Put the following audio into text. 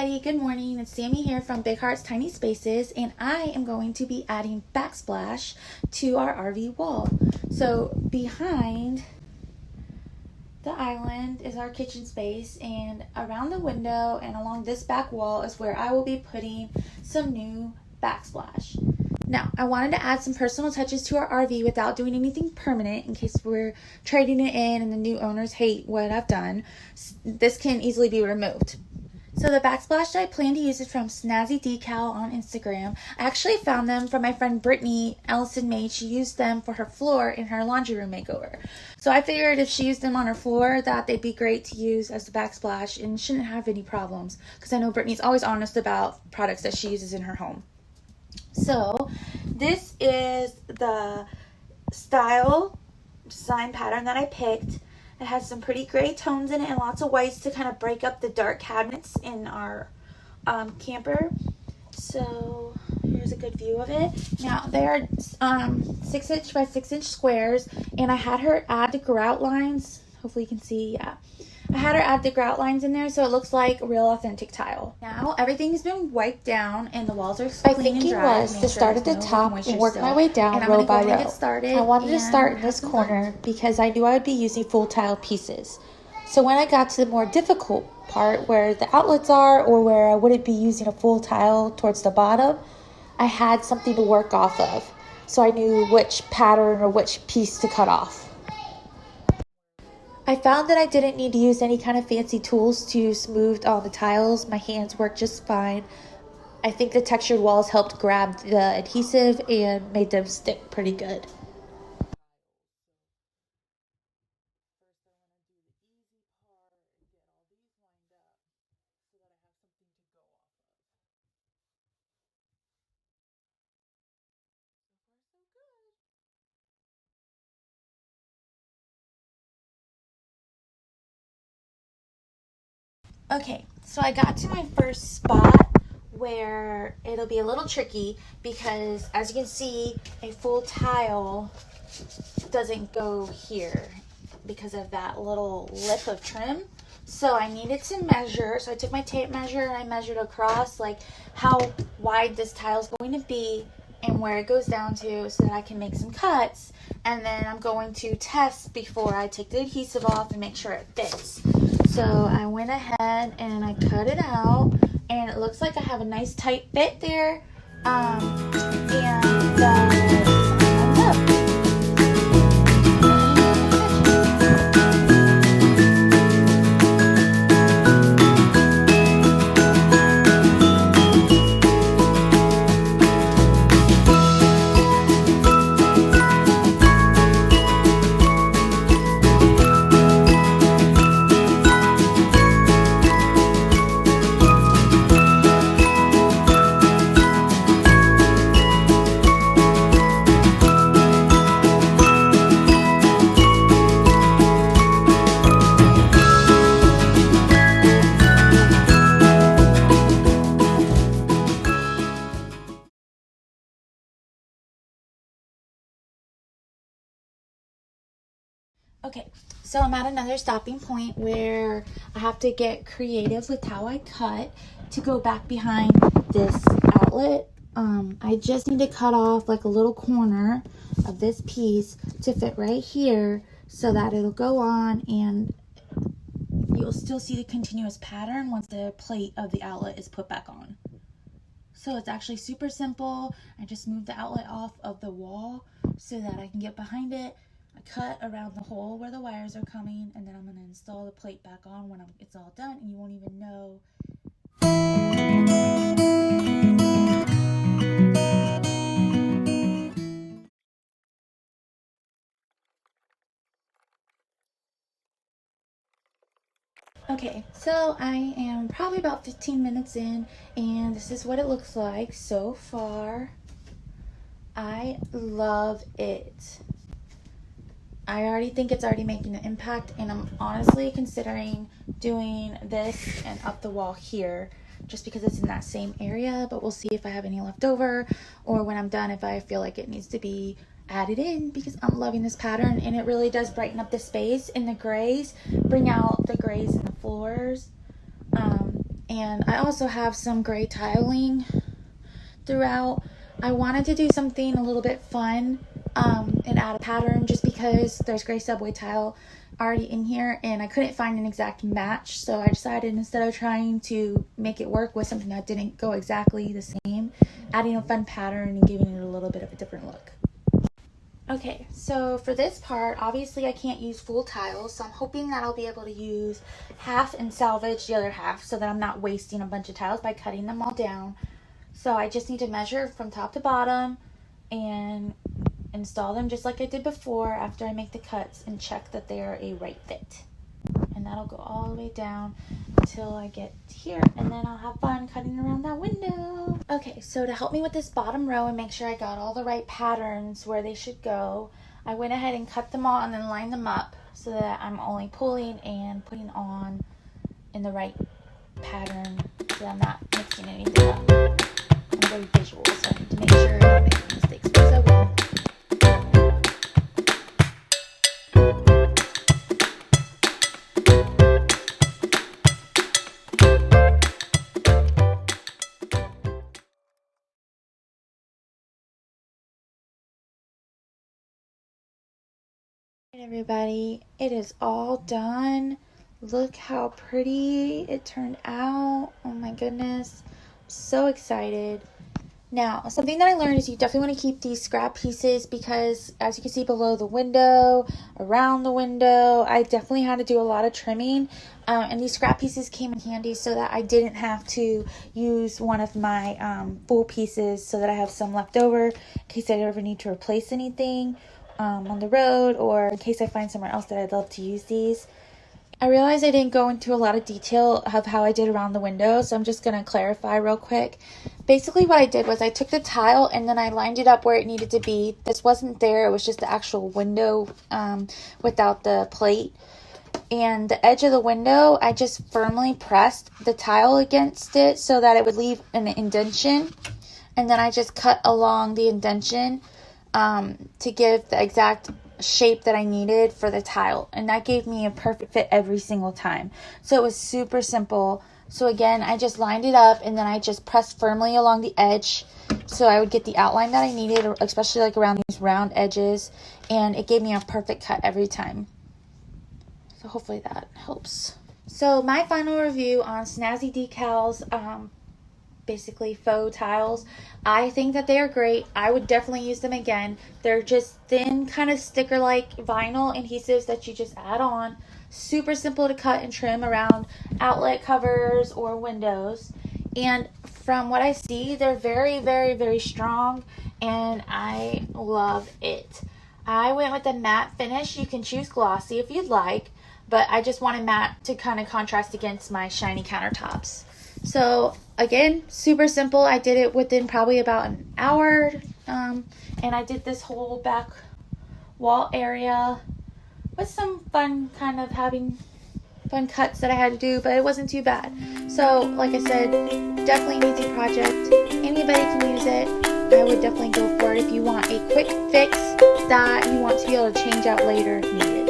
everybody, good morning. It's Sammy here from Big Hearts Tiny Spaces, and I am going to be adding Backsplash to our RV wall. So behind the island is our kitchen space, and around the window and along this back wall is where I will be putting some new Backsplash. Now, I wanted to add some personal touches to our RV without doing anything permanent in case we're trading it in and the new owners hate what I've done. This can easily be removed. So the Backsplash that I plan to use is from Snazzy Decal on Instagram. I actually found them from my friend Brittany Ellison Made. She used them for her floor in her laundry room makeover. So I figured if she used them on her floor that they'd be great to use as the Backsplash and shouldn't have any problems, because I know Brittany's always honest about products that she uses in her home. So this is the style design pattern that I picked. It has some pretty gray tones in it and lots of whites to kind of break up the dark cabinets in our camper. So here's a good view of it. Now they are 6" by 6" squares, and I had her add the grout lines. Hopefully you can see, yeah. I had her add the grout lines in there so it looks like real authentic tile. Now everything's been wiped down and the walls are clean and dry. My thinking was to start at the top and work my way down row by row. I wanted to start in this corner because I knew I would be using full tile pieces. So when I got to the more difficult part where the outlets are, or where I wouldn't be using a full tile towards the bottom, I had something to work off of. So I knew which pattern or which piece to cut off. I found that I didn't need to use any kind of fancy tools to smooth all the tiles. My hands worked just fine. I think the textured walls helped grab the adhesive and made them stick pretty good. Okay, so I got to my first spot where it'll be a little tricky because, as you can see, a full tile doesn't go here because of that little lip of trim. So I needed to measure. So I took my tape measure and I measured across like how wide this tile is going to be and where it goes down to, so that I can make some cuts. And then I'm going to test before I take the adhesive off and make sure it fits. So I went ahead and I cut it out, and it looks like I have a nice tight fit there. Okay, so I'm at another stopping point where I have to get creative with how I cut to go back behind this outlet. I just need to cut off like a little corner of this piece to fit right here so that it'll go on and you'll still see the continuous pattern once the plate of the outlet is put back on. So it's actually super simple. I just moved the outlet off of the wall so that I can get behind it. I cut around the hole where the wires are coming, and then I'm going to install the plate back on when it's all done, and you won't even know. Okay, so I am probably about 15 minutes in, and this is what it looks like so far. I love it. I already think it's already making an impact, and I'm honestly considering doing this and up the wall here just because it's in that same area, but we'll see if I have any left over, or when I'm done if I feel like it needs to be added in, because I'm loving this pattern and it really does brighten up the space. And the grays bring out the grays in the floors. And I also have some gray tiling throughout. I wanted to do something a little bit fun and add a pattern just because there's gray subway tile already in here and I couldn't find an exact match, so I decided instead of trying to make it work with something that didn't go exactly the same, adding a fun pattern and giving it a little bit of a different look. Okay, so for this part, obviously I can't use full tiles, so I'm hoping that I'll be able to use half and salvage the other half so that I'm not wasting a bunch of tiles by cutting them all down. So I just need to measure from top to bottom and install them just like I did before after I make the cuts and check that they are a right fit. And that'll go all the way down until I get here, and then I'll have fun cutting around that window. Okay, so to help me with this bottom row and make sure I got all the right patterns where they should go, I went ahead and cut them all and then lined them up so that I'm only pulling and putting on in the right pattern so that I'm not mixing anything up. I'm very visual, so I need to make sure I don't make any mistakes because I will. Everybody, it is all done. Look how pretty it turned out. Oh my goodness, I'm so excited. Now, something that I learned is you definitely want to keep these scrap pieces because as you can see below the window, around the window, I definitely had to do a lot of trimming. And these scrap pieces came in handy so that I didn't have to use one of my full pieces, so that I have some left over in case I ever need to replace anything on the road, or in case I find somewhere else that I'd love to use these. I realized I didn't go into a lot of detail of how I did around the window, so I'm just going to clarify real quick. Basically what I did was I took the tile and then I lined it up where it needed to be. This wasn't there, it was just the actual window without the plate. And the edge of the window, I just firmly pressed the tile against it so that it would leave an indentation. And then I just cut along the indentation to give the exact shape that I needed for the tile, and that gave me a perfect fit every single time. So it was super simple. So again, I just lined it up and then I just pressed firmly along the edge so I would get the outline that I needed, especially like around these round edges, and it gave me a perfect cut every time. So hopefully that helps. So my final review on Snazzy Decals, basically faux tiles. I think that they are great. I would definitely use them again. They're just thin, kind of sticker-like vinyl adhesives that you just add on. Super simple to cut and trim around outlet covers or windows. And from what I see, they're very, very, very strong, and I love it. I went with a matte finish. You can choose glossy if you'd like, but I just wanted matte to kind of contrast against my shiny countertops. So again, super simple. I did it within probably about an hour, and I did this whole back wall area with some fun, kind of having fun cuts that I had to do, but it wasn't too bad. So like I said, definitely an easy project. Anybody can use it. I would definitely go for it if you want a quick fix that you want to be able to change out later if needed.